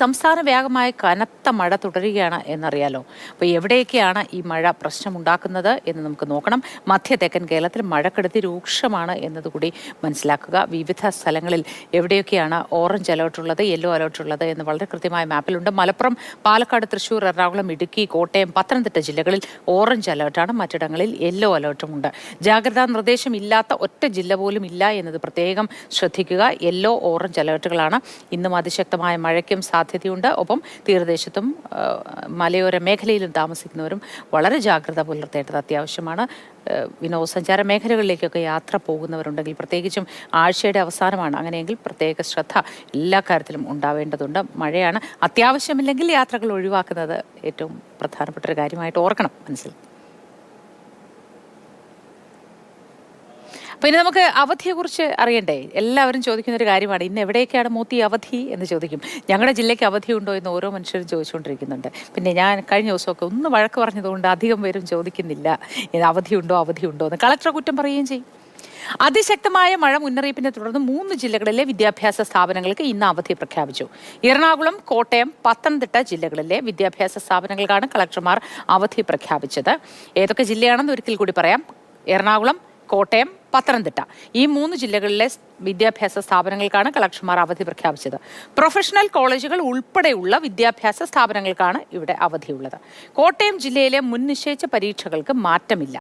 സംസ്ഥാന വ്യാപകമായ കനത്ത മഴ തുടരുകയാണ് എന്നറിയാലോ. അപ്പോൾ എവിടെയൊക്കെയാണ് ഈ മഴ പ്രശ്നമുണ്ടാക്കുന്നത് എന്ന് നമുക്ക് നോക്കണം. മധ്യ തെക്കൻ കേരളത്തിൽ മഴക്കെടുതി രൂക്ഷമാണ് എന്നതുകൂടി മനസ്സിലാക്കുക. വിവിധ സ്ഥലങ്ങളിൽ എവിടെയൊക്കെയാണ് ഓറഞ്ച് അലേർട്ടുള്ളത്, യെല്ലോ അലേർട്ടുള്ളത് എന്ന് വളരെ കൃത്യമായ മാപ്പിലുണ്ട്. മലപ്പുറം, പാലക്കാട്, തൃശ്ശൂർ, എറണാകുളം, ഇടുക്കി, കോട്ടയം, പത്തനംതിട്ട ജില്ലകളിൽ ഓറഞ്ച് അലേർട്ടാണ്. മറ്റിടങ്ങളിൽ യെല്ലോ അലേർട്ടുമുണ്ട്. ജാഗ്രതാ നിർദ്ദേശം ഇല്ലാത്ത ഒറ്റ ജില്ല പോലും ഇല്ല എന്നത് പ്രത്യേകം ശ്രദ്ധിക്കുക. യെല്ലോ, ഓറഞ്ച് അലേർട്ടുകളാണ്. ഇന്നും അതിശക്തമായ മഴയ്ക്കും സാധ്യതയുണ്ട്. ഒപ്പം തീരദേശത്തും മലയോര മേഖലയിലും താമസിക്കുന്നവരും വളരെ ജാഗ്രത പുലർത്തേണ്ടത് അത്യാവശ്യമാണ്. വിനോദസഞ്ചാര മേഖലകളിലേക്കൊക്കെ യാത്ര പോകുന്നവരുണ്ടെങ്കിൽ, പ്രത്യേകിച്ചും ആഴ്ചയുടെ അവസാനമാണ്, അങ്ങനെയെങ്കിൽ പ്രത്യേക ശ്രദ്ധ എല്ലാ കാര്യത്തിലും ഉണ്ടാവേണ്ടതുണ്ട്. മഴയാണ്. അത്യാവശ്യമില്ലെങ്കിൽ യാത്രകൾ ഒഴിവാക്കുന്നത് ഏറ്റവും പ്രധാനപ്പെട്ട ഒരു കാര്യമായിട്ട് ഓർക്കണം മനസ്സിൽ. പിന്നെ നമുക്ക് അവധിയെക്കുറിച്ച് അറിയണ്ടേ? എല്ലാവരും ചോദിക്കുന്നൊരു കാര്യമാണ്, ഇന്ന് എവിടെയൊക്കെയാണ് മൂത്തി അവധി എന്ന് ചോദിക്കും. ഞങ്ങളുടെ ജില്ലയ്ക്ക് അവധിയുണ്ടോ എന്ന് ഓരോ മനുഷ്യരും ചോദിച്ചുകൊണ്ടിരിക്കുന്നുണ്ട്. പിന്നെ ഞാൻ കഴിഞ്ഞ ദിവസമൊക്കെ ഒന്ന് വഴക്ക് പറഞ്ഞതുകൊണ്ട് അധികം പേരും ചോദിക്കുന്നില്ല അവധിയുണ്ടോ എന്ന്. കളക്ടർ കുറ്റം പറയുകയും ചെയ്യും. അതിശക്തമായ മഴ മുന്നറിയിപ്പിനെ തുടർന്ന് 3 ജില്ലകളിലെ വിദ്യാഭ്യാസ സ്ഥാപനങ്ങൾക്ക് ഇന്ന് അവധി പ്രഖ്യാപിച്ചു. എറണാകുളം, കോട്ടയം, പത്തനംതിട്ട ജില്ലകളിലെ വിദ്യാഭ്യാസ സ്ഥാപനങ്ങൾക്കാണ് കളക്ടർമാർ അവധി പ്രഖ്യാപിച്ചത്. ഏതൊക്കെ ജില്ലയാണെന്ന് ഒരിക്കൽ കൂടി പറയാം. എറണാകുളം, കോട്ടയം, പത്തനംതിട്ട, ഈ 3 ജില്ലകളിലെ വിദ്യാഭ്യാസ സ്ഥാപനങ്ങൾക്കാണ് കളക്ടർമാർ അവധി പ്രഖ്യാപിച്ചത്. പ്രൊഫഷണൽ കോളേജുകൾ ഉൾപ്പെടെയുള്ള വിദ്യാഭ്യാസ സ്ഥാപനങ്ങൾക്കാണ് ഇവിടെ അവധിയുള്ളത്. കോട്ടയം ജില്ലയിലെ മുൻ നിശ്ചയിച്ച പരീക്ഷകൾക്ക് മാറ്റമില്ല.